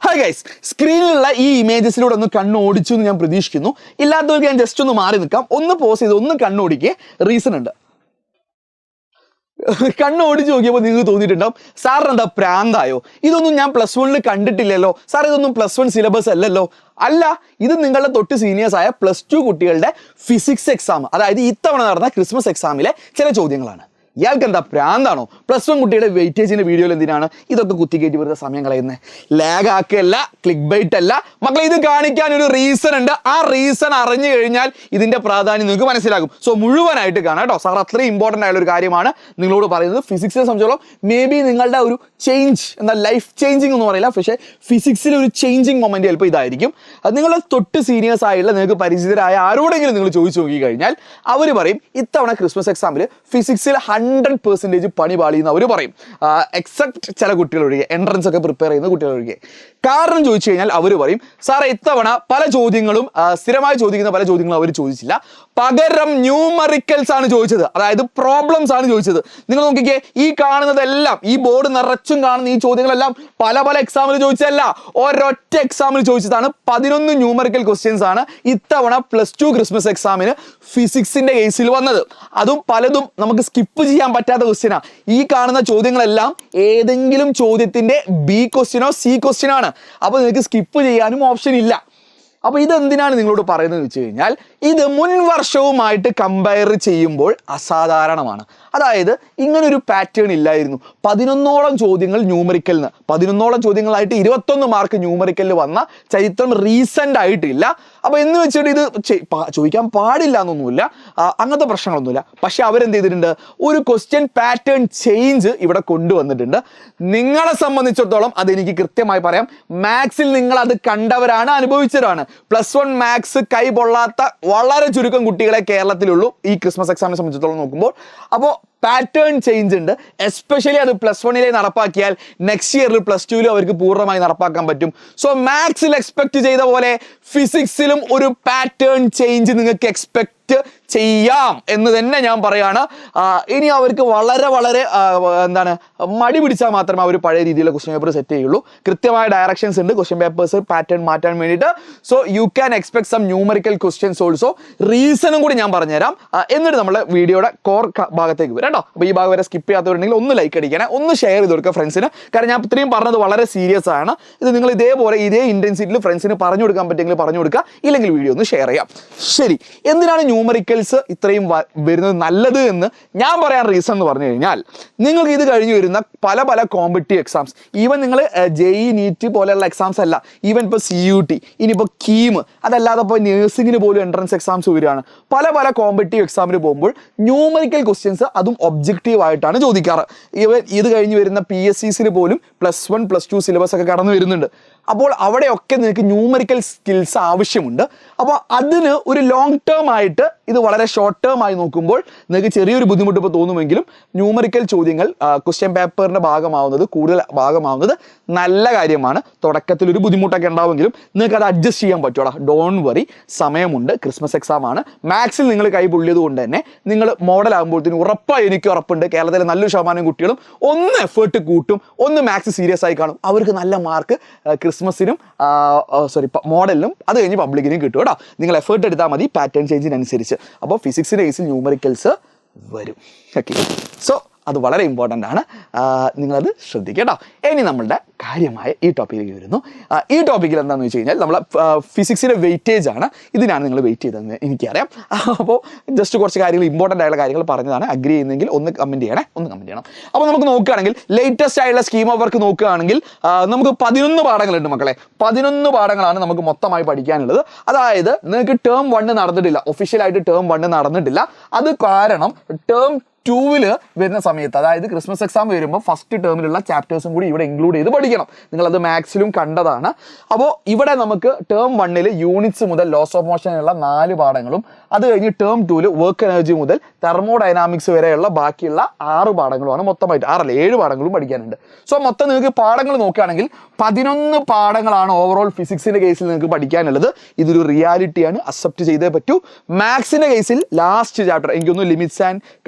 Hi guys, സ്ക്രീനിലുള്ള ഈ ഇമേജസിലൂടെ ഒന്ന് കണ്ണോടിച്ചു എന്ന് ഞാൻ പ്രതീക്ഷിക്കുന്നു. ഇല്ലാത്തവർക്ക് ഞാൻ ജസ്റ്റ് ഒന്ന് മാറി നിൽക്കാം, ഒന്ന് പോസ് ചെയ്ത് ഒന്ന് കണ്ണോടിക്കുക. റീസൺ ഉണ്ട്. കണ്ണോടിച്ച് നോക്കിയപ്പോൾ നിങ്ങൾക്ക് തോന്നിയിട്ടുണ്ടാവും, സാറിന് എന്താ പ്രാന്തായോ, ഇതൊന്നും ഞാൻ +1 കണ്ടിട്ടില്ലല്ലോ സാർ, ഇതൊന്നും +1 സിലബസ് അല്ലല്ലോ. അല്ല, ഇത് നിങ്ങളുടെ തൊട്ട് സീനിയേഴ്സായ +2 കുട്ടികളുടെ ഫിസിക്സ് എക്സാം, അതായത് ഇത്തവണ നടന്ന ക്രിസ്മസ് എക്സാമിലെ ചില ചോദ്യങ്ങളാണ്. ഇയാൾക്ക് എന്താ പ്രാന്താണോ? +1 കുട്ടിയുടെ വെയിറ്റേജിന്റെ വീഡിയോയിൽ എന്തിനാണ് ഇതൊക്കെ കുത്തിക്കയറ്റി വെറുതെ സമയം കളയുന്നത്? ലാഗ് ആക്കല്ല, ക്ലിക്ക് ബൈറ്റ് അല്ല മക്കളെ, ഇത് കാണിക്കാൻ ഒരു റീസൺ ഉണ്ട്. ആ റീസൺ അറിഞ്ഞു കഴിഞ്ഞാൽ ഇതിന്റെ പ്രാധാന്യം നിങ്ങൾക്ക് മനസ്സിലാകും. സോ മുഴുവനായിട്ട് കാണാം കേട്ടോ. സാർ അത്രയും ഇമ്പോർട്ടൻ്റ് ആയുള്ള ഒരു കാര്യമാണ് നിങ്ങളോട് പറയുന്നത്. ഫിസിക്സിനെ സംബന്ധിച്ചോളം മേ ബി നിങ്ങളുടെ ഒരു ചേഞ്ച്, എന്താ ലൈഫ് ചേഞ്ചിങ് ഒന്നും പറയില്ല, പക്ഷേ ഫിസിക്സിൽ ഒരു ചേഞ്ചിങ് മൊമെന്റ് ചിലപ്പോൾ ഇതായിരിക്കും. അത് നിങ്ങളുടെ തൊട്ട് സീനിയേഴ്സ് ആയുള്ള നിങ്ങൾക്ക് പരിചിതരായ ആരോടെങ്കിലും നിങ്ങൾ ചോദിച്ചു നോക്കി കഴിഞ്ഞാൽ അവർ പറയും ഇത്തവണ ക്രിസ്മസ് എക്സാമിൽ ഫിസിക്സിൽ 100% പണി പാളിയെന്ന് അവർ പറയും. എക്സെപ്റ്റ് ചില കുട്ടികൾ ഒഴികെ, എൻട്രൻസ് ഒക്കെ പ്രിപ്പയർ ചെയ്യുന്ന കുട്ടികൾ ഒഴികെ. കാരണം ചോദിച്ചു കഴിഞ്ഞാൽ അവർ പറയും സാറേ ഇത്തവണ പല ചോദ്യങ്ങളും സ്ഥിരമായി ചോദിക്കുന്ന പല ചോദ്യങ്ങളും അവർ ചോദിച്ചില്ല, പകരം ന്യൂമറിക്കൽസ് ആണ് ചോദിച്ചത്, അതായത് പ്രോബ്ലംസ് ആണ് ചോദിച്ചത്. നിങ്ങൾ നോക്കിക്കേ, ഈ കാണുന്നതെല്ലാം, ഈ ബോർഡ് നിറച്ചും കാണുന്ന ഈ ചോദ്യങ്ങളെല്ലാം പല പല എക്സാമിൽ ചോദിച്ചതല്ല, ഒരൊറ്റ എക്സാമിൽ ചോദിച്ചതാണ്. 11 ന്യൂമറിക്കൽ ക്വസ്റ്റ്യൻസ് ആണ് ഇത്തവണ +2 ക്രിസ്മസ് എക്സാമിന് ഫിസിക്സിന്റെ കേസിൽ വന്നത്. അതും പലതും നമുക്ക് സ്കിപ്പ് ചെയ്യാൻ പറ്റാത്ത ക്വസ്റ്റ്യനാണ്. ഈ കാണുന്ന ചോദ്യങ്ങളെല്ലാം ഏതെങ്കിലും ചോദ്യത്തിന്റെ B ക്വസ്റ്റ്യനോ C ക്വസ്റ്റ്യനോ ആണ്. അപ്പോൾ നിങ്ങൾക്ക് സ്കിപ്പ് ചെയ്യാനും ഓപ്ഷൻ ഇല്ല. അപ്പോൾ ഇതെന്തിനാണ് നിങ്ങളോട് പറയുന്നത് വെച്ച് കഴിഞ്ഞാൽ, ഇത് മുൻ വർഷവുമായിട്ട് കമ്പയർ ചെയ്യുമ്പോൾ അസാധാരണമാണ്. അതായത് ഇങ്ങനൊരു പാറ്റേൺ ഇല്ലായിരുന്നു. 11ഓളം ചോദ്യങ്ങൾ ന്യൂമറിക്കലിന്, 11ഓളം ചോദ്യങ്ങളായിട്ട് 21 മാർക്ക് ന്യൂമറിക്കലിൽ വന്ന ചരിത്രം റീസെൻ്റ് ആയിട്ടില്ല. അപ്പോൾ എന്ന് വെച്ചിട്ട് ഇത് ചോദിക്കാൻ പാടില്ല എന്നൊന്നുമില്ല, അങ്ങനത്തെ പ്രശ്നങ്ങളൊന്നുമില്ല. പക്ഷെ അവരെന്ത് ചെയ്തിട്ടുണ്ട്, ഒരു ക്വസ്റ്റ്യൻ പാറ്റേൺ ചേഞ്ച് ഇവിടെ കൊണ്ടുവന്നിട്ടുണ്ട്. നിങ്ങളെ സംബന്ധിച്ചിടത്തോളം അതെനിക്ക് കൃത്യമായി പറയാം, മാത്സിൽ നിങ്ങൾ അത് കണ്ടവരാണ്, അനുഭവിച്ചവരാണ്. +1 മാത്സ് കൈ പൊള്ളാത്ത വളരെ ചുരുക്കം കുട്ടികളെ കേരളത്തിലുള്ളൂ ഈ ക്രിസ്മസ് എക്സാമിനെ സംബന്ധിച്ചിടത്തോളം നോക്കുമ്പോൾ. അപ്പോൾ പാറ്റേൺ ചേഞ്ച് ഉണ്ട്. എസ്പെഷ്യലി അത് +1 നടപ്പാക്കിയാൽ നെക്സ്റ്റ് ഇയറിൽ +2 അവർക്ക് പൂർണ്ണമായി നടപ്പാക്കാൻ പറ്റും. സോ മാത്സിൽ എക്സ്പെക്ട് ചെയ്ത പോലെ ഫിസിക്സിലും ഒരു പാറ്റേൺ ചേഞ്ച് നിങ്ങൾക്ക് എക്സ്പെക്ട് ചെയ്യാം എന്ന് തന്നെ ഞാൻ പറയാണ്. ഇനി അവർക്ക് വളരെ വളരെ എന്താണ് മടി പിടിച്ചാൽ മാത്രമേ അവർ പഴയ രീതിയിലുള്ള ക്വസ്റ്റ്യൻ പേപ്പർ സെറ്റ് ചെയ്യുള്ളൂ. കൃത്യമായ ഡയറക്ഷൻസ് ഉണ്ട് ക്വസ്റ്റ്യൻ പേപ്പേഴ്സ് പാറ്റേൺ മാറ്റാൻ വേണ്ടിയിട്ട്. So you can expect some numerical questions also. റീസണും കൂടി ഞാൻ പറഞ്ഞുതരാം, എന്നിട്ട് നമ്മൾ വീഡിയോയുടെ കോർ ഭാഗത്തേക്ക് വരാം കേട്ടോ. അപ്പോൾ ഈ ഭാഗം വരെ സ്കിപ്പ് ചെയ്യാത്തവരുണ്ടെങ്കിൽ ഒന്ന് ലൈക്ക് അടിക്കണേ, ഒന്ന് ഷെയർ ചെയ്ത് കൊടുക്കുക ഫ്രണ്ട്സിന്. കാരണം ഞാൻ ഇത്രയും പറഞ്ഞത് വളരെ സീരിയസ് ആണ്. ഇത് നിങ്ങൾ ഇതേപോലെ ഇതേ ഇൻറ്റൻസിറ്റിയിൽ ഫ്രണ്ട്സിന് പറഞ്ഞു കൊടുക്കാൻ പറ്റുമെങ്കിൽ പറഞ്ഞു കൊടുക്കുക, ഇല്ലെങ്കിൽ വീഡിയോ ഒന്ന് ഷെയർ ചെയ്യാം. ശരി, എന്തിനാണ് ന്യൂമറിക്കൽസ് ഇത്രയും വരുന്നത് നല്ലത് എന്ന് ഞാൻ പറയാൻ റീസൺ എന്ന് പറഞ്ഞു കഴിഞ്ഞാൽ, നിങ്ങൾക്ക് ഇത് കഴിഞ്ഞ് വരുന്ന പല പല കോമ്പറ്റീവ് എക്സാംസ്, ഈവൻ നിങ്ങൾ JEE NEET പോലെയുള്ള എക്സാംസ് അല്ല, ഈവൻ ഇപ്പോൾ CUT, ഇനിയിപ്പോൾ കീം, അതല്ലാതെ ഇപ്പോൾ നേഴ്സിങ്ങിന് പോലും എൻട്രൻസ് എക്സാംസ് വരികയാണ്. പല പല കോമ്പറ്റീവ് എക്സാമിന് പോകുമ്പോൾ ന്യൂമറിക്കൽ ക്വസ്റ്റ്യൻസ് അതും ഒബ്ജക്റ്റീവ് ആയിട്ടാണ് ചോദിക്കാറ്. ഈവൻ ഇത് കഴിഞ്ഞ് വരുന്ന PSCസിൽ പോലും +1 +2 സിലബസ് ഒക്കെ കടന്നു വരുന്നുണ്ട്. അപ്പോൾ അവിടെയൊക്കെ നിങ്ങൾക്ക് ന്യൂമറിക്കൽ സ്കിൽസ് ആവശ്യമുണ്ട്. അപ്പോൾ അതിന് ഒരു ലോങ് ടേം ആയിട്ട് ഇത് വളരെ ഷോർട്ട് ടേം ആയി നോക്കുമ്പോൾ നിങ്ങൾക്ക് ചെറിയൊരു ബുദ്ധിമുട്ട് ഇപ്പോൾ തോന്നുമെങ്കിലും ന്യൂമറിക്കൽ ചോദ്യങ്ങൾ ക്വസ്റ്റ്യൻ പേപ്പറിൻ്റെ കൂടുതൽ ഭാഗമാവുന്നത് നല്ല കാര്യമാണ്. തുടക്കത്തിൽ ഒരു ബുദ്ധിമുട്ടൊക്കെ ഉണ്ടാവുമെങ്കിലും നിങ്ങൾക്ക് അത് അഡ്ജസ്റ്റ് ചെയ്യാൻ പറ്റുമോ? ഡോൺ വറി, സമയമുണ്ട്. ക്രിസ്മസ് എക്സാം ആണ്. മാത്സിൽ നിങ്ങൾ കൈ പൊള്ളിയത് കൊണ്ട് തന്നെ നിങ്ങൾ മോഡൽ ആകുമ്പോഴത്തേനും എനിക്ക് ഉറപ്പുണ്ട് കേരളത്തിലെ നല്ലൊരു ശതമാനം കുട്ടികളും ഒന്ന് എഫേർട്ട് കൂട്ടും, ഒന്ന് മാത്സ് സീരിയസ് ആയി കാണും. അവർക്ക് നല്ല മാർക്ക് ക്രിസ്മസിനും മോഡലിനും അത് കഴിഞ്ഞ് പബ്ലിക്കിനും കിട്ടും കേട്ടോ. നിങ്ങൾ എഫേർട്ട് എടുത്താൽ മതി പാറ്റേൺ ചേഞ്ചിനനുസരിച്ച്. അപ്പോൾ ഫിസിക്സിൻ്റെ കേസിൽ ന്യൂമറിക്കൽസ് വരും. ഓക്കെ, സോ അത് വളരെ ഇമ്പോർട്ടൻ്റ് ആണ്, നിങ്ങളത് ശ്രദ്ധിക്കുക കേട്ടോ. ഇനി നമ്മളുടെ കാര്യമായ ഈ ടോപ്പിക്കിലേക്ക് വരുന്നു. ഈ ടോപ്പിക്കിൽ എന്താണെന്ന് വെച്ച് കഴിഞ്ഞാൽ നമ്മൾ ഫിസിക്സിൻ്റെ വെയിറ്റേജ് ആണ്. ഇതിനാണ് നിങ്ങൾ വെയിറ്റ് ചെയ്തതെന്ന് എനിക്കറിയാം. അപ്പോൾ ജസ്റ്റ് കുറച്ച് കാര്യങ്ങൾ ഇമ്പോർട്ടൻ്റ് ആയുള്ള കാര്യങ്ങൾ പറഞ്ഞതാണ്. അഗ്രി ചെയ്യുന്നെങ്കിൽ ഒന്ന് കമൻറ്റ് ചെയ്യണം. അപ്പോൾ നമുക്ക് നോക്കുകയാണെങ്കിൽ ലേറ്റസ്റ്റ് ആയുള്ള സ്കീം ഓഫ് വർക്ക് നോക്കുകയാണെങ്കിൽ നമുക്ക് 11 പാഠങ്ങളുണ്ട് മക്കളെ. 11 പാഠങ്ങളാണ് നമുക്ക് മൊത്തമായി പഠിക്കാനുള്ളത്. അതായത് നിങ്ങൾക്ക് ടേം 1 നടന്നിട്ടില്ല, ഒഫീഷ്യലായിട്ട് ടേം 1 നടന്നിട്ടില്ല. അത് കാരണം ടേം 2 വരുന്ന സമയത്ത്, അതായത് ക്രിസ്മസ് എക്സാം വരുമ്പോൾ ഫസ്റ്റ് ടേമിലുള്ള ചാപ്റ്റേഴ്സും കൂടി ഇവിടെ ഇൻക്ലൂഡ് ചെയ്ത് പഠിക്കണം. നിങ്ങളത് മാത്സിലും കണ്ടതാണ്. അപ്പോൾ ഇവിടെ നമുക്ക് ടേം 1 യൂണിറ്റ്സ് മുതൽ ലോസ് ഓഫ് മോഷനുള്ള 4 പാഠങ്ങളും, അത് കഴിഞ്ഞ് ടേം 2 വർക്ക് എനർജി മുതൽ തെർമോഡൈനാമിക്സ് വരെയുള്ള ബാക്കിയുള്ള 6 പാഠങ്ങളുമാണ് മൊത്തമായിട്ട്. 7 പാഠങ്ങളും പഠിക്കാനുണ്ട്. സോ മൊത്തം നിങ്ങൾക്ക് പാഠങ്ങൾ നോക്കുകയാണെങ്കിൽ 11 പാഠങ്ങളാണ് ഓവറോൾ ഫിസിക്സിൻ്റെ കേസിൽ നിങ്ങൾക്ക് പഠിക്കാനുള്ളത്. ഇതൊരു റിയാലിറ്റിയാണ്, അക്സെപ്റ്റ് ചെയ്തേ പറ്റൂ. മാത്സിൻ്റെ കേസിൽ ലാസ്റ്റ് ചാപ്റ്റർ എനിക്കൊന്ന് ലിമിറ്റ്സ് ആൻഡ്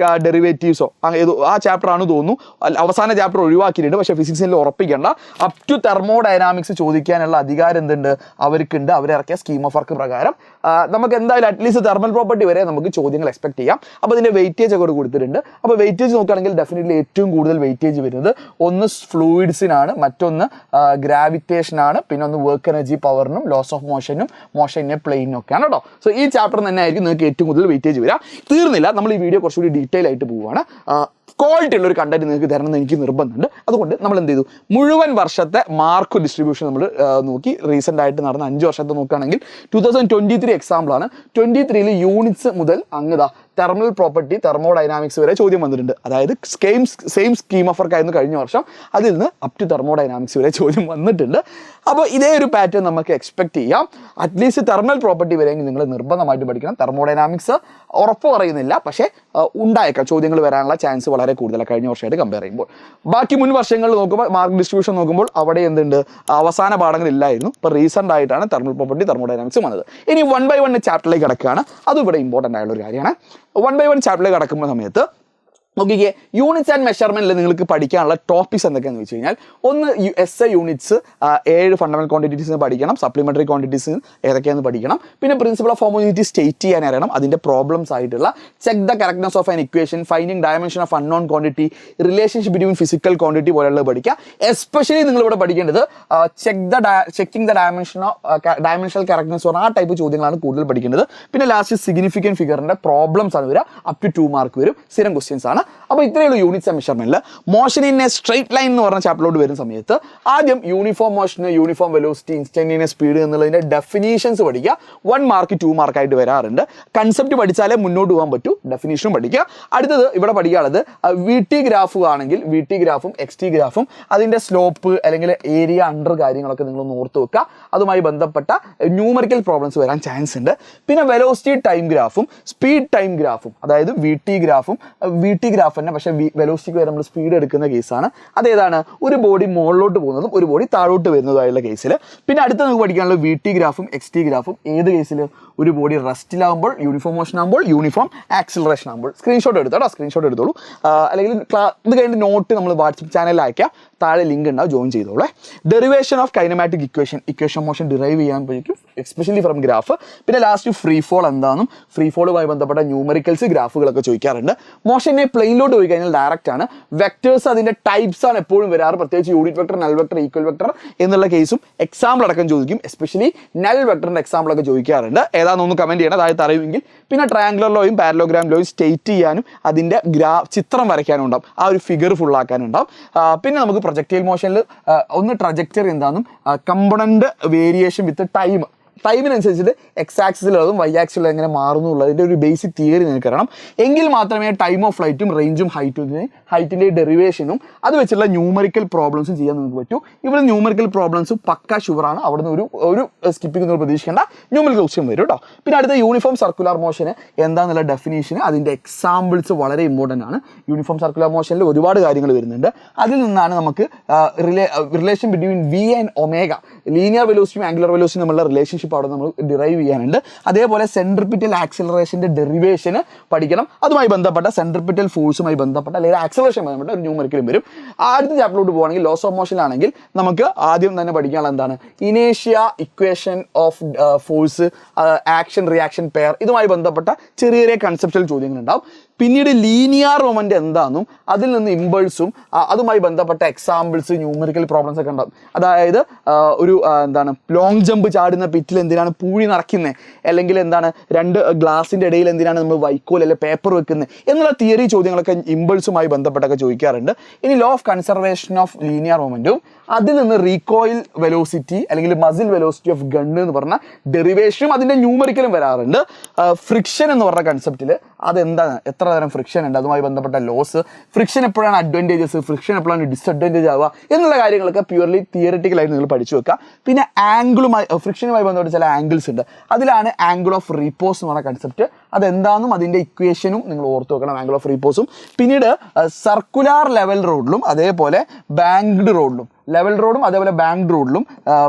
ഡെറിവേറ്റീവ്സോ ആ ചാപ്റ്റർ ആണ് തോന്നുന്നു. അവസാന ചാപ്റ്റർ ഒഴിവാക്കിയിട്ടുണ്ട്, പക്ഷേ ഫിസിക്സിൽ ഉറപ്പിക്കേണ്ട. അപ് ടു തെർമോഡൈനാമിക്സ് ചോദിക്കാനുള്ള അധികാരം എന്തുണ്ട് അവർക്കുണ്ട്. അവരിറക്കിയ സ്കീം ഓഫ് വർക്ക് പ്രകാരം നമുക്ക് എന്തായാലും അറ്റ്ലീസ്റ്റ് തെർമൽ പ്രോപ്പർട്ടി വരെ നമുക്ക് ചോദ്യങ്ങൾ എക്സ്പെക്ട് ചെയ്യാം. അപ്പോൾ ഇതിൻ്റെ വെയിറ്റേജ് ഒക്കെ കൊടുത്തിട്ടുണ്ട്. അപ്പോൾ വെയിറ്റേജ് നോക്കുകയാണെങ്കിൽ ഡെഫിനറ്റ്ലി ഏറ്റവും കൂടുതൽ വെയിറ്റേജ് വരുന്നത് ഒന്ന് ഫ്ലൂയിഡ്സിനാണ്, മറ്റൊന്ന് ഗ്രാവിറ്റേഷനാണ്, പിന്നെ ഒന്ന് വർക്ക് എനർജി പവറിനും ലോസ് ഓഫ് മോഷനും മോഷനെ പ്ലെയിനും ഒക്കെയാണ് കേട്ടോ. സോ ഈ ചാപ്റ്റർ തന്നെ ആയിരിക്കും നിങ്ങൾക്ക് ഏറ്റവും കൂടുതൽ വെയിറ്റേജ് വരിക. തീർന്നില്ല, നമ്മൾ ഈ വീഡിയോ കുറച്ചുകൂടി ഡീറ്റെയിൽ ആയിട്ട് പോവുകയാണ്. ക്വാളിറ്റി ഉള്ളൊരു കണ്ടന്റ് നിങ്ങൾക്ക് തരണമെന്ന് എനിക്ക് നിർബന്ധമുണ്ട്. അതുകൊണ്ട് നമ്മൾ എന്ത് ചെയ്തു, മുഴുവൻ വർഷത്തെ മാർക്ക് ഡിസ്ട്രിബ്യൂഷൻ നമ്മൾ നോക്കി. റീസെൻ്റ് ആയിട്ട് നടന്ന 5 വർഷത്തെ നോക്കുകയാണെങ്കിൽ 2023 എക്സാമ്പിളാണ്. 23 യൂണിറ്റ്സ് മുതൽ അങ്ങ് തെർമൽ പ്രോപ്പർട്ടി തെർമോഡൈനാമിക്സ് വരെ ചോദ്യം വന്നിട്ടുണ്ട്. അതായത് സെയിം സ്കീം ഓഫ് വർക്ക് ആയിരുന്നു കഴിഞ്ഞ വർഷം, അതിൽ നിന്ന് അപ് ടു തെർമോഡൈനാമിക്സ് വരെ ചോദ്യം വന്നിട്ടുണ്ട്. അപ്പോൾ ഇതേ ഒരു പാറ്റേൺ നമുക്ക് എക്സ്പെക്ട് ചെയ്യാം. അറ്റ്ലീസ്റ്റ് തെർമൽ പ്രോപ്പർട്ടി വരെയെങ്കിൽ നിങ്ങൾ നിർബന്ധമായിട്ട് പഠിക്കണം. തെർമോഡൈനാമിക്സ് ഉറപ്പ് പറയുന്നില്ല, പക്ഷേ ഉണ്ടായേക്കാം ചോദ്യങ്ങൾ വരാനുള്ള ചാൻസ് വളരെ കൂടുതലാണ് കഴിഞ്ഞ വർഷമായിട്ട് കമ്പയർ ചെയ്യുമ്പോൾ. ബാക്കി മുൻ വർഷങ്ങളിൽ നോക്കുമ്പോൾ മാർക്ക് ഡിസ്ട്രിബ്യൂഷൻ നോക്കുമ്പോൾ അവിടെ എന്തുണ്ട്, അവസാന പാഠങ്ങളില്ലായിരുന്നു. ഇപ്പോൾ റീസെൻ്റ് ആയിട്ടാണ് തെർമൽ പ്രോപ്പർട്ടി തെർമോഡൈനാമിക്സ് വന്നത്. ഇനി 1 by 1 ചാപ്റ്ററിലേക്ക് കിടക്കുകയാണ്. അതും ഇവിടെ ഇമ്പോർട്ടൻ്റ് ആയുള്ള ഒരു കാര്യമാണ്. 1 by 1 ചാപ്റ്ററിലേക്ക് കടക്കുന്ന സമയത്ത് നോക്കിക്കേ, യൂണിറ്റ്സ് ആൻഡ് മെഷർമെൻറ്റിൽ നിങ്ങൾക്ക് പഠിക്കാനുള്ള ടോപ്പിക്സ് എന്തൊക്കെയാണെന്ന് വെച്ച് കഴിഞ്ഞാൽ, ഒന്ന് SI യൂണിറ്റ്സ് 7 ഫണ്ടമെന്റൽ ക്വാണ്ടിറ്റീസ് പഠിക്കണം, സപ്ലിമെൻ്ററി ക്വാണ്ടിറ്റീസ് ഏതൊക്കെയാണെന്ന് പഠിക്കണം, പിന്നെ പ്രിൻസിപ്പിൾ ഓഫ് ഹോമോജിനിറ്റി സ്റ്റേറ്റ് ചെയ്യാൻ അറിയണം, അതിൻ്റെ പ്രോബ്ലംസ് ആയിട്ടുള്ള check the correctness of an equation, finding dimension of unknown quantity, relationship between physical quantity പോലെയുള്ളത് പഠിക്കുക. എസ്പെഷ്യലി നിങ്ങളിവിടെ പഠിക്കേണ്ടത് ചെക്കിംഗ് ദ ഡയമെൻഷണൽ കറക്റ്റ്നെസ് പറഞ്ഞ ആ ടൈപ്പ് ചോദ്യങ്ങളാണ് കൂടുതൽ പഠിക്കേണ്ടത്. പിന്നെ ലാസ്റ്റ് സിഗ്നിഫിക്കൻറ്റ് ഫിഗറിൻ്റെ പ്രോബ്ലംസ് ആണ് വരിക, അപ് ടു 2 മാർക്ക് വരും, സ്ഥിരം ക്വസ്റ്റ്യൻസ് ആണ്. അപ്പോൾ ഇത്രയുള്ള യൂണിറ്റ്സ് ആൻഡ് മെഷർമെന്റിൽ motion in a straight line എന്ന് പറഞ്ഞ ചാപ്റ്ററിലോട്ട് വരുന്ന സമയത്ത് ആദ്യം യൂണിഫോം മോഷന്, യൂണിഫോം വെലോസിറ്റി, ഇൻസ്റ്റന്റേനിയസ് സ്പീഡ് എന്നുള്ളതിന്റെ ഡെഫിനീഷൻസ് പഠിക്കുക. 1 മാർക്ക് 2 മാർക്കായിട്ട് വരാറുണ്ട്. കൺസെപ്റ്റ് പഠിച്ചാലേ മുന്നോട്ട് പോകാൻ പറ്റൂ, ഡെഫിനീഷനും പഠിക്കുക. അടുത്തത് ഇവിടെ പഠിക്കാനുള്ളത് VT ഗ്രാഫ് ആണെങ്കിൽ VT ഗ്രാഫും XT ഗ്രാഫും അതിൻ്റെ സ്ലോപ്പ് അല്ലെങ്കിൽ ഏരിയ അണ്ടർ കാര്യങ്ങളൊക്കെ നിങ്ങളൊന്ന് ഓർത്ത് വെക്കുക. അതുമായി ബന്ധപ്പെട്ട ന്യൂമറിക്കൽ പ്രോബ്ലംസ് വരാൻ ചാൻസ് ഉണ്ട്. പിന്നെ വെലോസിറ്റി ടൈം ഗ്രാഫും സ്പീഡ് ടൈം ഗ്രാഫും, അതായത് VT ഗ്രാഫ് തന്നെ, പക്ഷേ വെലോസിറ്റിക്ക് വരെ നമ്മൾ സ്പീഡ് എടുക്കുന്ന കേസാണ്. അതേതാണ്, ഒരു ബോഡി മുകളിലോട്ട് പോകുന്നതും ഒരു ബോഡി താഴോട്ട് വരുന്നതുമായുള്ള കേസിൽ. പിന്നെ അടുത്ത നമുക്ക് പഠിക്കാനുള്ള VT ഗ്രാഫും XT ഗ്രാഫും ഏത് കേസിൽ, ഒരു ബോഡി റെസ്റ്റിലാകുമ്പോൾ, യൂണിഫോം മോഷൻ ആകുമ്പോൾ, യൂണിഫോം ആക്സിലറേഷൻ ആകുമ്പോൾ. സ്ക്രീൻഷോട്ട് എടുത്തോളൂ, സ്ക്രീൻഷോട്ട് എടുത്തോളൂ. അല്ലെങ്കിൽ ഇത് കഴിഞ്ഞ് നോട്ട് നമ്മൾ വാട്സപ്പ് ചാനലിൽ അയക്കാം, താഴെ ലിങ്ക് ഉണ്ടാവും, ജോയിൻ ചെയ്തോളൂ. Derivation of kinematic equation motion derive ചെയ്യാൻ പറ്റും, എസ്പെഷ്യലി ഫ്രം ഗ്രാഫ്. പിന്നെ ലാസ്റ്റ് ഫ്രീ ഫോൾ എന്താണെന്നും ഫ്രീ ഫോളുമായി ബന്ധപ്പെട്ട ന്യൂമറിക്കൽസ് ഗ്രാഫുകളൊക്കെ ചോദിക്കാറുണ്ട്. മോഷനെ പ്ലെയിനിലോട്ട് പോയി കഴിഞ്ഞാൽ ഡയറക്റ്റ് ആണ്. വെക്ടേഴ്സ് അതിൻ്റെ ടൈപ്സ് ആണ് എപ്പോഴും വരാറ്, പ്രത്യേകിച്ച് unit vector, null vector, equal vector എന്നുള്ള കേസും എക്സാമ്പിൾ അടക്കം ചോദിക്കും. എസ്പെഷ്യലി നൾ വെക്ടറിൻ്റെ എക്സാമ്പിളൊക്കെ ചോദിക്കാറുണ്ട്. ഏതാണെന്നൊന്ന് കമൻറ്റ് ചെയ്യണം, അതായത് അറിയുമെങ്കിൽ. പിന്നെ ട്രയാങ്കുലർ ലോയും പാരലോഗ്രാം ലോയും സ്റ്റേറ്റ് ചെയ്യാനും അതിൻ്റെ ചിത്രം വരയ്ക്കാനും ഉണ്ടാവും, ആ ഒരു ഫിഗർ ഫുള്ളാക്കാനും ഉണ്ടാവും. പിന്നെ നമുക്ക് പ്രൊജക്റ്റൈൽ മോഷനിൽ ഒന്ന് ട്രജക്ടറി എന്താണെന്നും കമ്പണൻ്റ് വേരിയേഷൻ വിത്ത് ടൈമിനനുസരിച്ചിട്ട് എക്സ് ആക്സിലുള്ളതും വൈ ആക്സിലും എങ്ങനെ മാറുന്നു ഉള്ളതിൻ്റെ ഒരു ബേസിക് തിയറി നിങ്ങൾക്ക് അറിയണം. എങ്കിൽ മാത്രമേ ടൈം ഓഫ് ഫ്ലൈറ്റും റേഞ്ചും ഹൈറ്റിൻ്റെ ഡെറിവേഷനും അത് വെച്ചുള്ള ന്യൂമറിക്കൽ പ്രോബ്ലംസും ചെയ്യാൻ നിങ്ങൾക്ക് പറ്റൂ. ഇവിടെ ന്യൂമറിക്കൽ പ്രോബ്ലംസും പക്ക ഷുവറാണ്, അവിടെ നിന്ന് ഒരു സ്കിപ്പിംഗ് പ്രതീക്ഷിക്കേണ്ട, ന്യൂമറിക്കൽ ക്വസ്റ്റ്യൻ വരും കേട്ടോ. പിന്നെ അടുത്ത യൂണിഫോം സർക്കുലർ മോഷന് എന്താണെന്നുള്ള ഡെഫിനേഷന് അതിൻ്റെ എക്സാമ്പിൾസ് വളരെ ഇമ്പോർട്ടൻ്റ് ആണ്. യൂണിഫോം സർക്കുലർ മോഷനിൽ ഒരുപാട് കാര്യങ്ങൾ വരുന്നുണ്ട്. അതിൽ നിന്നാണ് നമുക്ക് relation between V and omega, linear വെലോസിറ്റിയും ആംഗുലർ വെലോസിറ്റിയും തമ്മിലുള്ള റിലേഷൻഷിപ്പ് അവിടെ നമ്മൾ ഡിറൈവ് ചെയ്യാനുണ്ട്. അതേപോലെ സെൻട്രിപിറ്റൽ ആക്സിലറേഷൻ്റെ ഡെറിവേഷന് പഠിക്കണം. അതുമായി ബന്ധപ്പെട്ട സെൻട്രിപിറ്റൽ ഫോഴ്സുമായി ബന്ധപ്പെട്ട അല്ലെങ്കിൽ ആക്സിലറേഷൻ ബന്ധപ്പെട്ട ഒരു ന്യൂമറിക്കലും വരും. അടുത്ത ചാപ്റ്ററിലോട്ട് പോകുകയാണെങ്കിൽ ലോസ് ഓഫ് മോഷനിലാണെങ്കിൽ നമുക്ക് ആദ്യം തന്നെ പഠിക്കാനുള്ള എന്താണ്, ഇനേഷ്യ equation of force, action reaction pair, ഇതുമായി ബന്ധപ്പെട്ട ചെറിയ ചെറിയ കൺസെപ്റ്റൽ ചോദ്യങ്ങൾ ഉണ്ടാവും. പിന്നീട് ലീനിയർ മൊമെന്റ് എന്താണെന്നും അതിൽ നിന്ന് ഇമ്പൾസും അതുമായി ബന്ധപ്പെട്ട എക്സാമ്പിൾസ്, ന്യൂമറിക്കൽ പ്രോബ്ലംസ് ഒക്കെ ഉണ്ടാവും. അതായത് ഒരു ലോങ് ജമ്പ് ചാടുന്ന പിറ്റിൽ എന്തിനാണ് പൂഴി നിറയ്ക്കുന്നത്, അല്ലെങ്കിൽ എന്താണ് 2 ഗ്ലാസിൻ്റെ ഇടയിൽ എന്തിനാണ് നമ്മൾ വൈക്കോൽ അല്ലെങ്കിൽ പേപ്പർ വെക്കുന്നത് എന്നുള്ള തിയറി ചോദ്യങ്ങളൊക്കെ ഇമ്പൾസുമായി ബന്ധപ്പെട്ടൊക്കെ ചോദിക്കാറുണ്ട്. ഇനി law of conservation of linear മൊമെന്റും അതിൽ നിന്ന് റീകോയിൽ വെലോസിറ്റി അല്ലെങ്കിൽ മസിൽ വെലോസിറ്റി ഓഫ് ഗൺ എന്ന് പറഞ്ഞ ഡെറിവേഷനും അതിൻ്റെ ന്യൂമറിക്കലും വരാറുണ്ട്. ഫ്രിക്ഷൻ എന്ന് പറഞ്ഞ കൺസെപ്റ്റിൽ അതെന്താണ്, എത്ര തരം ഫ്രിക്ഷൻ ഉണ്ട്, അതുമായി ബന്ധപ്പെട്ട ലോസ്, ഫ്രിക്ഷൻ എപ്പോഴാണ് അഡ്വാൻറ്റേജസ്, ഫ്രിക്ഷൻ എപ്പോഴാണ് ഡിസ്അഡ്വാൻറ്റേജ് ആവുക എന്നുള്ള കാര്യങ്ങളൊക്കെ പ്യൂർലി തിയറിറ്റിക്കലായിട്ട് നിങ്ങൾ പഠിച്ചു വെക്കുക. പിന്നെ ഫ്രിക്ഷനുമായി ബന്ധപ്പെട്ട ചില ആംഗിൾസ് ഉണ്ട്. അതിലാണ് ആംഗിൾ ഓഫ് റീപോസ് എന്ന് പറഞ്ഞ കൺസെപ്റ്റ്, അതെന്താണെന്നും അതിൻ്റെ ഇക്വേഷനും നിങ്ങൾ ഓർത്ത് വെക്കണം, ആംഗിൾ ഓഫ് റീപോസും. പിന്നീട് സർക്കുലാർ ലെവൽ റോഡിലും അതേപോലെ ബാങ്ക്ഡ് റോഡിലും, ലെവൽ റോഡും അതേപോലെ ബാങ്ക്ഡ് റോഡിലും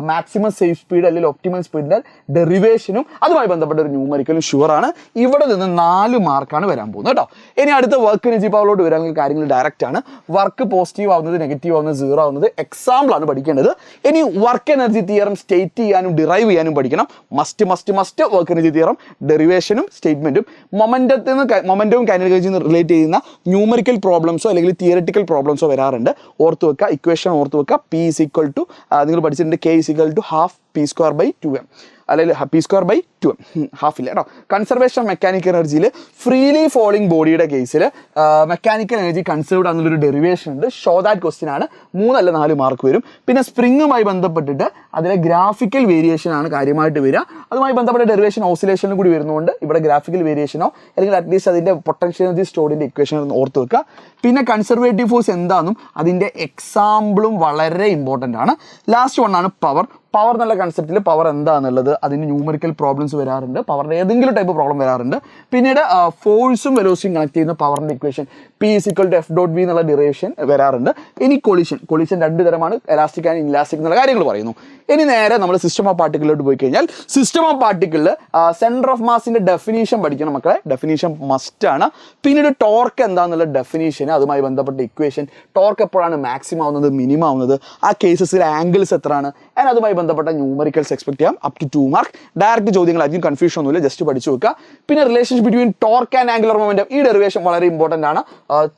മാക്സിമം സേഫ് സ്പീഡ് അല്ലെങ്കിൽ ഒപ്റ്റിമൽ സ്പീഡിൻ്റെ ഡെറിവേഷനും അതുമായി ബന്ധപ്പെട്ട ഒരു ന്യൂമറിക്കലും ഷുവറാണ്. ഇവിടെ നിന്ന് 4 മാർക്കാണ് വരാൻ പോകുന്നത് കേട്ടോ. ഇനി അടുത്ത വർക്ക് എനർജി പവറിലോട്ട് വരാമെങ്കിൽ കാര്യങ്ങൾ ഡയറക്റ്റ് ആണ്. വർക്ക് പോസിറ്റീവ് ആവുന്നത്, നെഗറ്റീവ് ആവുന്നത്, 0 ആവുന്നത് എക്സാമ്പിളാണ് പഠിക്കേണ്ടത്. ഇനി വർക്ക് എനർജി തിയറം സ്റ്റേറ്റ് ചെയ്യാനും ഡിറൈവ് ചെയ്യാനും പഠിക്കണം. മസ്റ്റ് വർക്ക് എനർജി തിയറം, ഡെറിവേഷനും സ്റ്റേറ്റ്മെന്റും. മൊമെന്റവും കൈനറ്റിക് എനർജിയും റിലേറ്റ് ചെയ്യുന്ന ന്യൂമറിക്കൽ പ്രോബ്ലംസോ അല്ലെങ്കിൽ തിയററ്റിക്കൽ പ്രോബ്ലംസോ വരാറുണ്ട്. ഓർത്ത് വെക്കുക, ഇക്വേഷൻ ഓർത്ത് വെക്കുക. P is equal to നിങ്ങൾ പഠിച്ചിട്ടുണ്ട് K is equal to half P square by 2m, അല്ലെങ്കിൽ P square by 2m, half ഇല്ല കേട്ടോ. കൺസർവേഷൻ ഓഫ് മെക്കാനിക്കൽ എനർജിയിൽ ഫ്രീലി ഫോളിംഗ് ബോഡിയുടെ കേസിൽ മെക്കാനിക്കൽ എനർജി കൺസേർവ്ഡ് ആണെന്നുള്ളൊരു ഡെറിവേഷൻ ഉണ്ട്. ഷോ ദാറ്റ് ക്വസ്റ്റ്യൻ ആണ്. 3 അല്ല 4 മാർക്ക് വരും. പിന്നെ സ്പ്രിങ്ങുമായി ബന്ധപ്പെട്ടിട്ട് അതിലെ ഗ്രാഫിക്കൽ വേരിയേഷൻ ആണ് കാര്യമായിട്ട് വരിക. അതുമായി ബന്ധപ്പെട്ട ഡെറിവേഷൻ ഓസിലേഷനിലും കൂടി വരുന്നതുകൊണ്ട് ഇവിടെ ഗ്രാഫിക്കൽ വേരിയേഷനോ അല്ലെങ്കിൽ അറ്റ്ലീസ്റ്റ് അതിൻ്റെ പൊട്ടൻഷ്യൽ എനർജി സ്റ്റോർഡിൻ്റെ ഇക്വേഷൻ ഓർത്ത് വെക്കുക. പിന്നെ കൺസർവേറ്റീവ് ഫോഴ്സ് എന്താണെന്നും അതിൻ്റെ എക്സാമ്പിളും വളരെ ഇമ്പോർട്ടൻ്റ് ആണ്. Last വണ്ണാണ് power. പവർ എന്നുള്ള കൺസെപ്റ്റിൽ പവർ എന്താണെന്നുള്ളത് അതിന് ന്യൂമറിക്കൽ പ്രോബ്ലംസ് വരാറുണ്ട്. പവറിൻ്റെ ഏതെങ്കിലും ടൈപ്പ് പ്രോബ്ലം വരാറുണ്ട്. പിന്നീട് ഫോഴ്സും വെലോസിറ്റിയും കണക്ട് ചെയ്യുന്ന പവറിൻ്റെ equation P is equal to F.V എന്നുള്ള ഡെറിവേഷൻ വരാറുണ്ട്. ഇനി കൊളിഷൻ 2 തരമാണ്, എലാസ്റ്റിക് ആൻഡ് ഇൻലാസ്റ്റിക് എന്നുള്ള കാര്യങ്ങൾ പറയുന്നു. ഇനി നേരെ നമ്മൾ സിസ്റ്റം ഓഫ് പാർട്ടിക്കിളിലോട്ട് പോയി കഴിഞ്ഞാൽ സിസ്റ്റം ഓഫ് പാർട്ടിക്കിളിൽ സെൻറ്റർ ഓഫ് മാസിൻ്റെ ഡെഫിനീഷൻ പഠിക്കണം മക്കളെ. ഡെഫിനീഷൻ മസ്റ്റ് ആണ്. പിന്നീട് ടോർക്ക് എന്താണെന്നുള്ള ഡെഫിനീഷൻ, അതുമായി ബന്ധപ്പെട്ട ഇക്വേഷൻ, ടോർക്ക് എപ്പോഴാണ് മാക്സിമം ആവുന്നത്, മിനിമം ആവുന്നത്, ആ കേസസിൽ ആംഗിൾസ് എത്രയാണ്, ആൻഡ് അതുമായി ബന്ധപ്പെട്ട ന്യൂമറിക്കൽസ് എക്സ്പെക്ട് ചെയ്യാം. Up to 2 mark. ഡയറക്റ്റ് ചോദ്യങ്ങൾ അധികം കൺഫ്യൂഷൻ ഒന്നുമില്ല, ജസ്റ്റ് പഠിച്ചു വെക്കുക. പിന്നെ relationship between torque and angular momentum, ഈ ഡെറിവേഷൻ വളരെ ഇമ്പോർട്ടൻ്റ് ആണ്.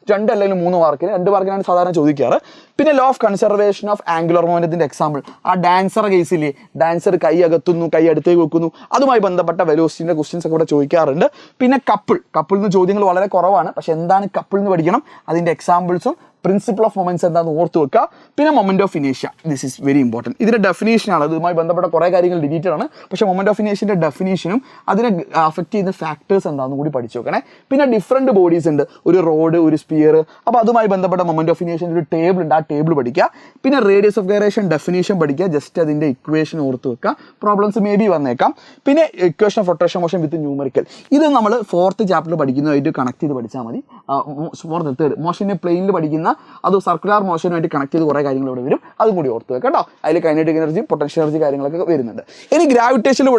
2 അല്ലെങ്കിൽ 3 മാർക്കിന്, 2 മാർക്കിനാണ് സാധാരണ ചോദിക്കാറ്. പിന്നെ law of conservation of angular മൊമെന്റത്തിന്റെ എക്സാമ്പിൾ, ആ ഡാൻസർ കേസിൽ ഡാൻസർ കൈ അകത്തുന്നു, കൈ അടുത്തേക്ക് വെക്കുന്നു, അതുമായി ബന്ധപ്പെട്ട വെലോസിറ്റിന്റെ ക്വസ്റ്റ്യൻസ് ഒക്കെ ഇവിടെ ചോദിക്കാറുണ്ട്. പിന്നെ കപ്പിൾ നിന്ന് ചോദ്യങ്ങൾ വളരെ കുറവാണ്, പക്ഷെ എന്താണ് കപ്പിൾ എന്ന് പഠിക്കണം, അതിന്റെ എക്സാമ്പിൾസും പ്രിൻസിപ്പിൾ ഓഫ് മൊമെന്റ്സ് എന്താണെന്ന് ഓർത്ത് വെക്കുക. പിന്നെ മൊമെന്റ് ഓഫ് ഇനേഷ്യ, ദിസ് ഈസ് വെരി ഇമ്പോർട്ടൻറ്റ്. ഇതിന്റെ ഡെഫിനേഷനാണ്, അതുമായി ബന്ധപ്പെട്ട കുറേ കാര്യങ്ങൾ ഡിലീറ്റഡ് ആണ്, പക്ഷേ മൊമെന്റ് ഓഫ് ഇനേഷ്യന്റെ ഡെഫിനേഷനും അതിനെ അഫക്ട് ചെയ്യുന്ന ഫാക്ടേഴ്സ് എന്താണെന്ന് കൂടി പഠിച്ചു വെക്കണേ. പിന്നെ ഡിഫറെൻറ്റ് ബോഡീസ് ഉണ്ട്, ഒരു റോഡ്, ഒരു സ്പിയർ, അപ്പോൾ അതുമായി ബന്ധപ്പെട്ട മൊമെന്റ് ഓഫ് ഇനേഷ്യൻ്റെ ഒരു ടേബിൾ ഉണ്ട്, ആ ടേബിൾ പഠിക്കുക. പിന്നെ റേഡിയസ് ഓഫ് ഗൈറേഷൻ ഡെഫിനേഷൻ പഠിക്കുക, ജസ്റ്റ് അതിൻ്റെ ഇക്വേഷൻ ഓർത്ത് വെക്കുക. പ്രോബ്ലംസ് മേ ബി വന്നേക്കാം. പിന്നെ equation of rotation motion with numerical, ഇത് നമ്മൾ 4th ചാപ്റ്ററിൽ പഠിക്കുന്നതായിട്ട് കണക്ട് ചെയ്ത് പഠിച്ചാൽ മതി. 4th മോഷനെ പ്ലെയിനിൽ പഠിക്കുന്ന, അത് സർക്കുലർ മോഷനുമായിട്ട് കണക്ട് ചെയ്ത് കുറേ കാര്യങ്ങൾ ഇവിടെ വരും, അതും കൂടി ഓർത്ത് വെക്കാം കേട്ടോ. അതിൽ കൈനറ്റിക് എനർജി, പൊട്ടൻഷ്യൽ എനർജി കാര്യങ്ങളൊക്കെ വരുന്നുണ്ട്. ഇനി ഗ്രാവിറ്റേഷനിൽ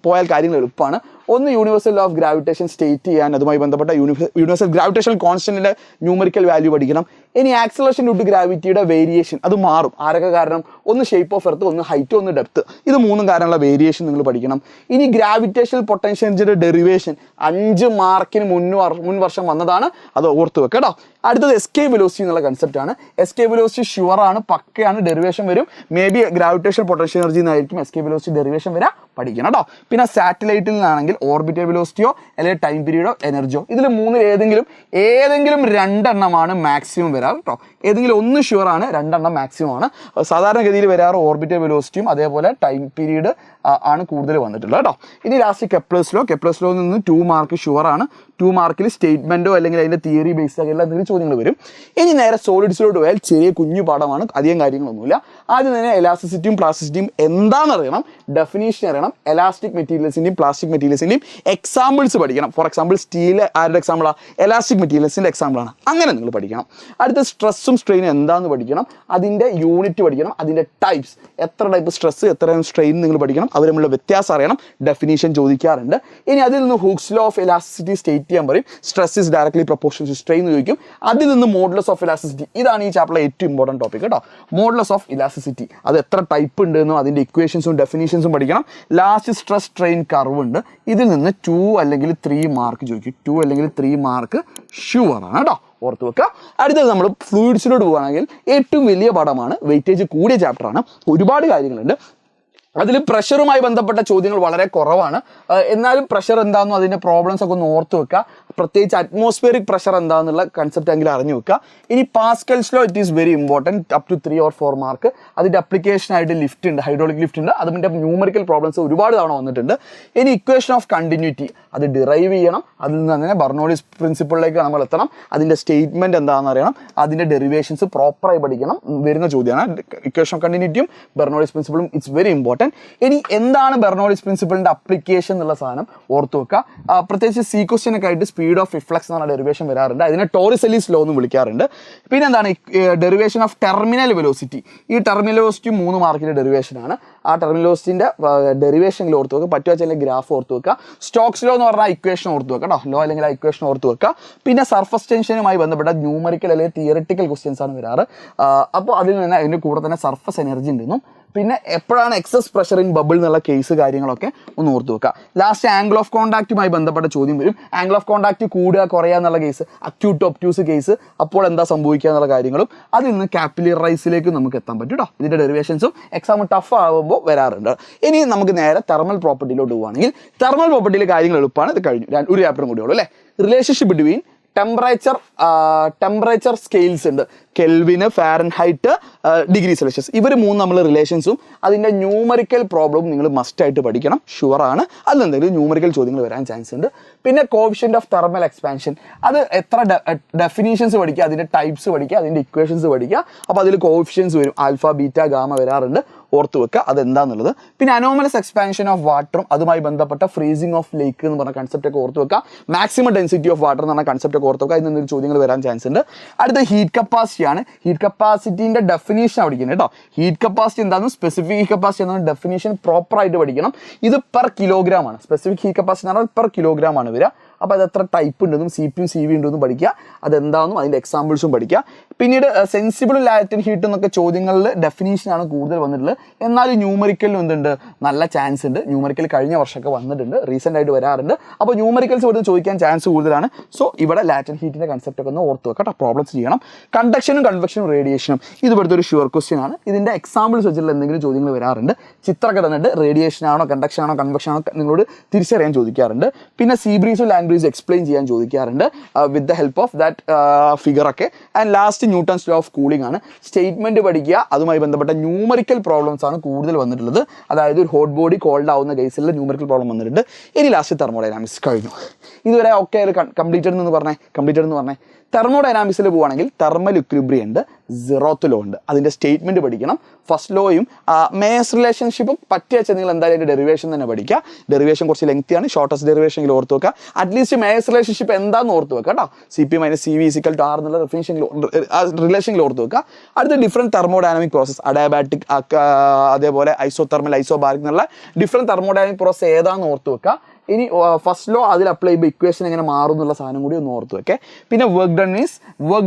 പോയാൽ കാര്യങ്ങൾ എളുപ്പമാണ്. ഒന്ന് universal law of gravitation state ചെയ്യാൻ, അതുമായി ബന്ധപ്പെട്ട യൂണിവേഴ്സൽ ഗ്രാവിറ്റേഷണൽ കോൺസ്റ്റന്റിന്റെ ന്യൂമറിക്കൽ വാല്യൂ പഠിക്കണം. ഇനി ആക്സലറേഷൻ ഡ്യൂ ടു ഗ്രാവിറ്റിയുടെ വേരിയേഷൻ, അത് മാറും. ആരൊക്കെ കാരണം? ഒന്ന് ഷേപ്പ് ഓഫ് എർത്ത്, ഒന്ന് ഹൈറ്റ്, ഒന്ന് ഡെപ്ത്, ഇത് 3 കാരണമുള്ള വേരിയേഷൻ നിങ്ങൾ പഠിക്കണം. ഇനി ഗ്രാവിറ്റേഷണൽ പൊട്ടൻഷ്യൽ എനർജിയുടെ ഡെറിവേഷൻ 5 മാർക്കിന് മുൻ വർഷം വന്നതാണ്, അത് ഓർത്ത് വെക്കുക കേട്ടോ. അടുത്തത് എസ്കേപ്പ് വെലോസിറ്റി എന്നുള്ള കൺസെപ്റ്റ് ആണ്. എസ്കേപ്പ് വെലോസിറ്റി ഷുവറാണ്, പക്കയാണ്, ഡെറിവേഷൻ വരും. May be gravitational potential energy എന്നായിരിക്കും എസ്കേപ്പ് വെലോസിറ്റി ഡെറിവേഷൻ വരാം, പഠിക്കണം കേട്ടോ. പിന്നെ സാറ്റലൈറ്റിൽ നിന്നാണെങ്കിൽ ഓർബിറ്റൽ വെലോസിറ്റിയോ അല്ലെങ്കിൽ ടൈം പീരീഡോ എനർജിയോ, ഇതിൽ 3 ഏതെങ്കിലും 2 എണ്ണമാണ് മാക്സിമം വരാറ് കേട്ടോ. ഏതെങ്കിലും ഒന്ന് ഷുവറാണ്, 2 എണ്ണം മാക്സിമം ആണ്. സാധാരണഗതിയിൽ വരാറ് ഓർബിറ്റൽ വെലോസിറ്റിയും അതേപോലെ ടൈം പീരീഡ് ആണ് കൂടുതൽ വന്നിട്ടുള്ളത് കേട്ടോ. ഇനി ലാസ്റ്റ് കെപ്ലേഴ്സ് ലോ നിന്ന് 2 മാർക്ക് ഷുവറാണ്. 2 മാർക്കിൽ സ്റ്റേറ്റ്മെന്റോ അല്ലെങ്കിൽ അതിന്റെ തിയറി ബേസ്ഡ് ആയിട്ടുള്ള എന്തെങ്കിലും ചോദ്യങ്ങൾ വരും. ഇനി നേരെ സോളിഡ്സിലോട്ട് പോയാൽ ചെറിയ കുഞ്ഞു പാഠമാണ്, അധികം കാര്യങ്ങളൊന്നുമില്ല. ആദ്യം തന്നെ എലാസ്റ്റിസിറ്റിയും പ്ലാസ്റ്റിസിറ്റിയും എന്താണെന്ന് അറിയണം, ഡെഫിനേഷൻ അറിയണം. എലാസ്റ്റിക് മെറ്റീരിയൽസിന്റെയും പ്ലാസ്റ്റിക് മെറ്റീരിയൽസിന്റെയും എക്സാമ്പിൾസ് പഠിക്കണം. ഫോർ എക്സാമ്പിൾ സ്റ്റീൽ ആരുടെ എക്സാമ്പിളാണ്? എലാസ്റ്റിക് മെറ്റീരിയൽസിന്റെ എക്സാമ്പിളാണ്. അങ്ങനെ നിങ്ങൾ പഠിക്കണം. അടുത്ത സ്ട്രെസ്സും സ്ട്രെയിനും എന്താണെന്ന് പഠിക്കണം, അതിന്റെ യൂണിറ്റ് പഠിക്കണം, അതിന്റെ ടൈപ്സ്, എത്ര ടൈപ്പ് സ്ട്രെസ്, എത്ര സ്ട്രെയിൻ നിങ്ങൾ പഠിക്കണം, അവർ തമ്മിലുള്ള വ്യത്യാസം അറിയണം. ഡെഫിനേഷൻ ചോദിക്കാറുണ്ട്. ഇനി അതിൽ നിന്ന് Hooke's law of elasticity state ചെയ്യാൻ പറയും. Stress is directly proportional to strain എന്ന് ചോദിക്കും. അതിൽ നിന്ന് മോഡുലസ് ഓഫ് എലാസ്റ്റിസിറ്റി, ഇതാണ് ഈ ചാപ്റ്ററിലെ ഏറ്റവും ഇമ്പോർട്ടൻറ്റ് ടോപ്പിക് കേട്ടോ. മോഡുലസ് ഓഫ് എലാസ്റ്റിസിറ്റി, അത് എത്ര ടൈപ്പ് ഉണ്ട് എന്നും അതിന്റെ ഇക്വേഷൻസും ഡെഫിനേഷൻസും പഠിക്കണം. ലാസ്റ്റ് സ്ട്രെസ് സ്ട്രെയിൻ കർവ് ഉണ്ട്, ഇതിൽ നിന്ന് 2 അല്ലെങ്കിൽ 3 മാർക്ക് ചോദിക്കും. 2 അല്ലെങ്കിൽ 3 മാർക്ക് ഷുവറാണ് കേട്ടോ, ഓർത്ത് വെക്കുക. അടുത്തത് നമ്മൾ ഫ്ലൂയിഡ്സിലോട്ട് പോകുകയാണെങ്കിൽ ഏറ്റവും വലിയ പാഠമാണ്, വെയിറ്റേജ് കൂടിയ ചാപ്റ്ററാണ്, ഒരുപാട് കാര്യങ്ങളുണ്ട്. അതിൽ പ്രഷറുമായി ബന്ധപ്പെട്ട ചോദ്യങ്ങൾ വളരെ കുറവാണ്. എന്നാലും പ്രഷർ എന്താണെന്നും അതിൻ്റെ പ്രോബ്ലംസ് ഒക്കെ ഒന്ന് ഓർത്ത് വെക്കുക. പ്രത്യേകിച്ച് അറ്റ്മോസ്ഫിയറിക് പ്രഷർ എന്താണെന്നുള്ള കൺസെപ്റ്റ് എങ്കിലും അറിഞ്ഞു വെക്കുക. ഇനി Pascal's law, it is very important, up to 3 or 4 mark. അതിൻ്റെ അപ്ലിക്കേഷനായിട്ട് ലിഫ്റ്റ് ഉണ്ട്, ഹൈഡ്രോളിക് ലിഫ്റ്റ് ഉണ്ട്, അതിൻ്റെ ന്യൂമറിക്കൽ പ്രോബ്ലംസ് ഒരുപാട് തവണ വന്നിട്ടുണ്ട്. ഇനി ഇക്വേഷൻ ഓഫ് കണ്ടിന്യൂറ്റി, അത് ഡിറൈവ് ചെയ്യണം, അതിൽ നിന്ന് അങ്ങനെ ബെർണോളിസ് പ്രിൻസിപ്പിളിലേക്ക് നമ്മൾ എത്തണം, അതിൻ്റെ സ്റ്റേറ്റ്മെൻറ്റ് എന്താണെന്ന് അറിയണം, അതിൻ്റെ ഡെറിവേഷൻസ് പ്രോപ്പറായി പഠിക്കണം. വരുന്ന ചോദ്യമാണ് ഇക്വേഷൻ ഓഫ് കണ്ടിന്യൂറ്റിയും ബെർണോളിസ് പ്രിൻസിപ്പിളും. It's very important. ഇനി എന്താണ് ബെർണോളിസ് പ്രിൻസിപ്പിളിൻ്റെ അപ്ലിക്കേഷൻ എന്നുള്ള സാധനം ഓർത്ത് വെക്കുക. പ്രത്യേകിച്ച് സി ക്വസ്റ്റ്യനൊക്കെ ആയിട്ട് സ്പീഡ് ഓഫ് റിഫ്ലക്സ് എന്ന് പറഞ്ഞ ഡെറിവേഷൻ വരാറുണ്ട്. അതിനെ ടോറിസെല്ലീസ് ലോ എന്ന് വിളിക്കാറുണ്ട്. പിന്നെ എന്താണ് ഡെറിവേഷൻ ഓഫ് ടെർമിനൽ വെലോസിറ്റി. ഈ ടെർമിനൽ വെലോസിറ്റി 3 മാർക്കിൻ്റെ ഡെറിവേഷനാണ്. ആ ടെർമിനൽ വെലോസിറ്റിൻ്റെ ഡെറിവേഷൻ ഓർത്ത് വെക്കുക, പറ്റുക വെച്ചാൽ ഗ്രാഫ് ഓർത്ത് വെക്കുക. സ്റ്റോക്സ് ലോ എന്ന് പറഞ്ഞാൽ ഇക്വേഷൻ ഓർത്ത് വെക്കുക കേട്ടോ, ലോ അല്ലെങ്കിൽ ഇക്വേഷൻ ഓർത്ത് വെക്കുക. പിന്നെ സർഫസ് ടെൻഷനുമായി ബന്ധപ്പെട്ട ന്യൂമറിക്കൽ അല്ലെങ്കിൽ തിയററ്റിക്കൽ ക്വസ്റ്റ്യൻസ് ആണ് വരാറ്. അപ്പോൾ അതിൽ നിന്ന് അതിൻ്റെ കൂടെ തന്നെ സർഫസ് എനർജി ഉണ്ടെന്നും പിന്നെ എപ്പോഴാണ് എക്സസ് പ്രഷർ ഇൻ ബബിൾ എന്നുള്ള കേസ് കാര്യങ്ങളൊക്കെ ഒന്ന് ഓർത്ത് വെക്കുക. ലാസ്റ്റ് ആംഗിൾ ഓഫ് കോൺടാക്റ്റുമായി ബന്ധപ്പെട്ട ചോദ്യം വരും. ആംഗിൾ ഓഫ് കോൺടാക്റ്റ് കൂടുക കുറയുക എന്നുള്ള കേസ്, അക്യൂട്ട് ഒപ്റ്റ്യൂസ് കേസ്, അപ്പോൾ എന്താ സംഭവിക്കുക എന്നുള്ള കാര്യങ്ങളും അതിൽ നിന്ന് കാപ്പിലറൈസിലേക്ക് നമുക്ക് എത്താൻ പറ്റും കേട്ടോ. ഇതിൻ്റെ ഡെറിവേഷൻസും എക്സാം ടഫ് ആകുമ്പോൾ വരാറുണ്ട്. ഇനി നമുക്ക് നേരെ തെർമൽ പ്രോപ്പർട്ടിയിലോട്ട് പോവുകയാണെങ്കിൽ തെർമൽ പ്രോപ്പർട്ടിയിലെ കാര്യങ്ങൾ എളുപ്പമാണ്. ഇത് കഴിഞ്ഞു, ഒരു ചാപ്റ്ററും കൂടി ഉള്ളൂ അല്ലേ. റിലേഷൻഷിപ്പ് ബിറ്റ്വീൻ ടെമ്പറേച്ചർ സ്കെയിൽസ് ഉണ്ട്, കെൽവിന്, ഫാരൻഹൈറ്റ്, ഡിഗ്രി സെൽഷ്യസ്. ഇവർ 3 നമ്മൾ റിലേഷൻസും അതിൻ്റെ ന്യൂമറിക്കൽ പ്രോബ്ലം നിങ്ങൾ മസ്റ്റായിട്ട് പഠിക്കണം, ഷുവറാണ്. അതിലെന്തെങ്കിലും ന്യൂമറിക്കൽ ചോദ്യങ്ങൾ വരാൻ ചാൻസ് ഉണ്ട്. പിന്നെ കോഫിഷ്യൻ്റ് ഓഫ് തെർമൽ എക്സ്പാൻഷൻ, അത് എത്ര ഡെഫിനീഷൻസ് പഠിക്കുക, അതിൻ്റെ ടൈപ്സ് പഠിക്കുക, അതിൻ്റെ ഇക്വേഷൻസ് പഠിക്കുക. അപ്പോൾ അതിൽ കോഫിഷ്യൻസ് വരും, ആൽഫ, ബീറ്റ, ഗാമ വരാറുണ്ട്, ഓർത്ത് വെക്കുക അതെന്താന്നുള്ളത്. പിന്നെ അനോമലസ് എക്സ്പാൻഷൻ ഓഫ് വാട്ടറും അതുമായി ബന്ധപ്പെട്ട ഫ്രീസിംഗ് ഓഫ് ലേക്ക് എന്ന് പറഞ്ഞ കൺസെപ്റ്റ് ഒക്കെ ഓർത്ത് വെക്കുക. മാക്സിമം ഡെൻസിറ്റി ഓഫ് വാട്ടർ എന്ന് പറഞ്ഞ കൺസെപ്റ്റ് ഒക്കെ ഓർത്ത് വെക്കുക. അതിൽ നിന്നൊരു ചോദ്യങ്ങൾ വരാൻ ചാൻസ് ഉണ്ട്. അടുത്ത ഹീറ്റ് കപ്പാസിറ്റി ആണ്. ഹീറ്റ് കപ്പാസിറ്റിൻ്റെ ഡെഫിനേഷൻ പഠിക്കുന്നത് കേട്ടോ. ഹീറ്റ് കപ്പാസിറ്റി എന്താണെന്നും സ്പെസിഫിക് ഹീറ്റ് കപ്പാസിറ്റി എന്താണെന്ന് ഡെഫിനേഷൻ പ്രോപ്പറായിട്ട് പഠിക്കണം. ഇത് പെർ കിലോഗ്രാം ആണ്. സ്പെസിഫിക് ഹീറ്റ് കപ്പാസിറ്റി എന്ന് പറഞ്ഞാൽ പെർ കിലോഗ്രാം ആണ് വരിക. അപ്പോൾ അത് എത്ര ടൈപ്പ് ഉണ്ടെന്നും CP യും CV ഉണ്ടെന്നും പഠിക്കുക, അതെന്താണെന്നും അതിൻ്റെ എക്സാമ്പിൾസും പഠിക്കുക. പിന്നീട് സെൻസിബിൾ ലാറ്റൻ ഹീറ്റ് എന്നൊക്കെ ചോദ്യങ്ങളിൽ ഡെഫിനീഷനാണ് കൂടുതൽ വന്നിട്ടുള്ളത്. എന്നാലും ന്യൂമറിക്കലിനും എന്തുണ്ട്, നല്ല ചാൻസ് ഉണ്ട്. ന്യൂമറിക്കൽ കഴിഞ്ഞ വർഷമൊക്കെ വന്നിട്ടുണ്ട്, റീസെൻ്റ് ആയിട്ട് വരാറുണ്ട്. അപ്പോൾ ന്യൂമറിക്കൽസ് ഇവിടെ ചോദിക്കാൻ ചാൻസ് കൂടുതലാണ്. സോ ഇവിടെ ലാറ്റൻ ഹീറ്റിൻ്റെ കൺസെപ്റ്റ് ഒക്കെ ഒന്ന് ഓർത്ത് വെക്കാം, പ്രോബ്ലംസ് ചെയ്യണം. കണ്ടക്ഷനും കൺവെക്ഷനും റേഡിയേഷനും ഇത് ഇവിടുത്തെ ഒരു ഷുവർ ക്വസ്റ്റ്യൻ ആണ്. ഇതിൻ്റെ എക്സാമ്പിൾസ് വെച്ചിട്ടുള്ള എന്തെങ്കിലും ചോദ്യങ്ങൾ വരാറുണ്ട്. ചിത്രമൊക്കെ തന്നിട്ട് റേഡിയേഷൻ ആണോ കണ്ടക്ഷൻ ആണോ കൺവെക്ഷൻ ആണോ നിങ്ങളോട് തിരിച്ചറിയാൻ ചോദിക്കാറുണ്ട്. പിന്നെ സീ ബ്രീസും ലാൻഡ് ബ്രീസ് എക്സ്പ്ലെയിൻ ചെയ്യാൻ ചോദിക്കാറുണ്ട് with the help of that figure ഒക്കെ. And last Newton's law of cooling ആണ്. സ്റ്റേറ്റ്മെന്റ് പഠിക്കുക, അതുമായി ബന്ധപ്പെട്ട ന്യൂമറിക്കൽ പ്രോബ്ലംസ് ആണ് കൂടുതൽ വന്നിട്ടുള്ളത്. അതായത് ഒരു ഹോട്ട് ബോഡി കോൾഡ് ആവുന്ന കേസിൽ ന്യൂമറിക്കൽ പ്രോബ്ലം വന്നിട്ടുണ്ട്. ഇനി ലാസ്റ്റ് തെർമോഡൈനാമിക്സ് കഴിഞ്ഞു. ഇതുവരെ ഒക്കെ കംപ്ലീറ്റഡ് എന്ന് പറഞ്ഞേ തെർമോഡൈനാമിക്സിൽ പോവുകയാണെങ്കിൽ തെർമൽ ഇക്വിലിബ്രിയം ഉണ്ട്, സീറോത്ത് ലോ ഉണ്ട്. അതിൻ്റെ സ്റ്റേറ്റ്മെൻറ്റ് പഠിക്കണം. ഫസ്റ്റ് ലോയും മേയർസ് റിലേഷൻഷിപ്പും പറ്റിയ നിങ്ങൾ എന്തായാലും അതിൻ്റെ ഡെറിവേഷൻ തന്നെ പഠിക്കുക. ഡെറിവേഷൻ കുറച്ച് ലെങ്തിയാണ്, ഷോർട്ടസ്റ്റ് ഡെറിവേഷനിൽ ഓർത്ത് വെക്കുക. അറ്റ്ലീസ്റ്റ് മേയർസ് റിലേഷൻഷിപ്പ് എന്താണെന്ന് ഓർത്ത് വെക്കുക കേട്ടോ. CP - CV = R എന്നുള്ള റിലേഷനിൽ ഓർത്ത് വെക്കുക. അടുത്ത ഡിഫറെൻറ്റ് തെർമോഡൈനാമിക് പ്രോസസ്, അഡയാബാറ്റിക്, അതേപോലെ ഐസോതെർമൽ, ഐസോബാരിക് എന്നുള്ള ഡിഫറെൻറ്റ് തെർമോഡൈനാമിക് പ്രോസസ് ഏതാണെന്ന് ഓർത്ത് വെക്കുക. ഇനി ഫസ്റ്റ് ലോ അതിൽ അപ്ലൈ ചെയ്യുമ്പോൾ ഇക്വേഷൻ എങ്ങനെ മാറും എന്നുള്ള സാധനം കൂടി ഒന്ന് ഓർത്ത് വെക്കേ. പിന്നെ work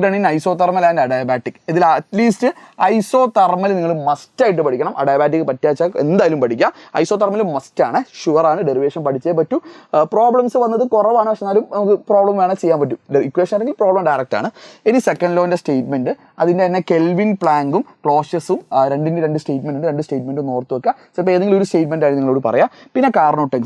done in isothermal and adiabatic. ഇതിൽ അറ്റ്ലീസ്റ്റ് ഐസോതെർമൽ നിങ്ങൾ മസ്റ്റായിട്ട് പഠിക്കണം. അഡയാബാറ്റിക് പറ്റാച്ചാൽ എന്തായാലും പഠിക്കുക. ഐസോതെർമൽ മസ്റ്റാണ്, ഷുവറാണ്. ഡെറിവേഷൻ പഠിച്ചേ പറ്റൂ. പ്രോബ്ലംസ് വന്നത് കുറവാണ്, പക്ഷെ എന്നാലും നമുക്ക് പ്രോബ്ലം വേണം ചെയ്യാൻ പറ്റും. ഇക്വേഷൻ ആണെങ്കിൽ പ്രോബ്ലം ഡയറക്റ്റ് ആണ്. ഇനി സെക്കൻഡ് ലോൻ്റെ സ്റ്റേറ്റ്മെൻറ്റ്, അതിൻ്റെ തന്നെ കെൽവിൻ പ്ലാങ്കും ക്ലോഷ്യസും രണ്ട് സ്റ്റേറ്റ്മെൻറ്റ് ഉണ്ട്. 2 സ്റ്റേറ്റ്മെൻറ്റ് ഒന്ന് ഓർത്ത് വെക്കുക. ചിലപ്പോൾ ഏതെങ്കിലും ഒരു സ്റ്റേറ്റ്മെൻറ്റ് ആയി നിങ്ങളോട് പറയാം. പിന്നെ കാർനോട്ട്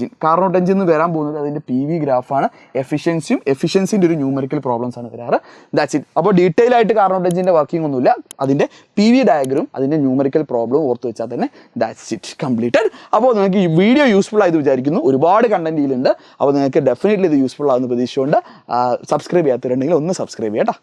എഞ്ചിൻ വരാൻ പോകുന്നത് അതിൻ്റെ PV ഗ്രാഫാണ്. എഫിഷ്യൻസിൻ്റെ ഒരു ന്യൂമറിക്കൽ പ്രോബ്ലംസ് ആണ് വരാറ്. That's it. അപ്പോൾ ഡീറ്റെയിൽ ആയിട്ട് കാർനോട്ട് എഞ്ചിൻ്റെ വർക്കിംഗ് ഒന്നുമില്ല. അതിൻ്റെ PV ഡയഗ്രം, അതിൻ്റെ ന്യൂമറിക്കൽ പ്രോബ്ലം ഓർത്ത് വെച്ചാൽ തന്നെ ദാറ്റ്സ് ഇറ്റ്, കംപ്ലീറ്റഡ്. അപ്പോൾ നിങ്ങൾക്ക് ഈ വീഡിയോ യൂസ്ഫുൾ ആയത് വിചാരിക്കുന്നു. ഒരുപാട് കണ്ടന്റ് ഇതിലുണ്ട്. അപ്പോൾ നിങ്ങൾക്ക് ഡെഫിനറ്റ്ലി ഇത് യൂസ്ഫുൾ ആകുന്ന പ്രതീക്ഷയുണ്ട്. സബ്സ്ക്രൈബ് ചെയ്യാത്തവരുണ്ടെങ്കിൽ ഒന്ന് സബ്സ്ക്രൈബ് ചെയ്യാം കേട്ടോ.